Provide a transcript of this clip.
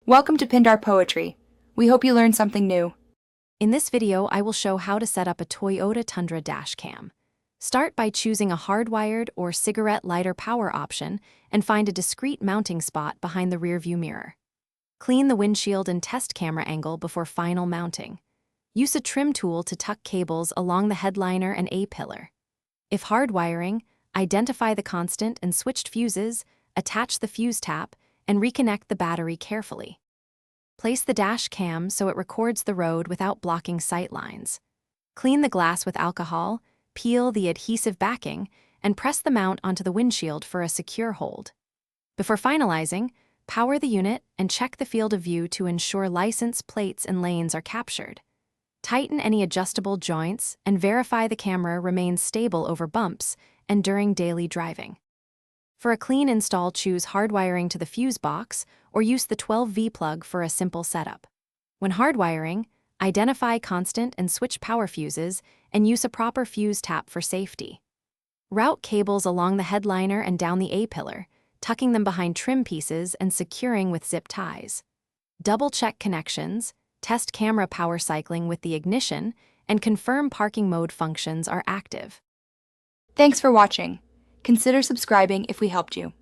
Welcome to Pindar Poetry. We hope you learned something new. In this video, I will show how to set up a Toyota Tundra dash cam. Start by choosing a hardwired or cigarette lighter power option and find a discrete mounting spot behind the rearview mirror. Clean the windshield and test camera angle before final mounting. Use a trim tool to tuck cables along the headliner and A-pillar. If hardwiring, identify the constant and switched fuses, attach the fuse tap, and reconnect the battery carefully. Place the dash cam so it records the road without blocking sight lines. Clean the glass with alcohol, peel the adhesive backing, and press the mount onto the windshield for a secure hold. Before finalizing, power the unit and check the field of view to ensure license plates and lanes are captured. Tighten any adjustable joints and verify the camera remains stable over bumps and during daily driving. For a clean install, choose hardwiring to the fuse box or use the 12V plug for a simple setup. When hardwiring, identify constant and switch power fuses and use a proper fuse tap for safety. Route cables along the headliner and down the A-pillar, tucking them behind trim pieces and securing with zip ties. Double-check connections, test camera power cycling with the ignition, and confirm parking mode functions are active. Thanks for watching. Consider subscribing if we helped you.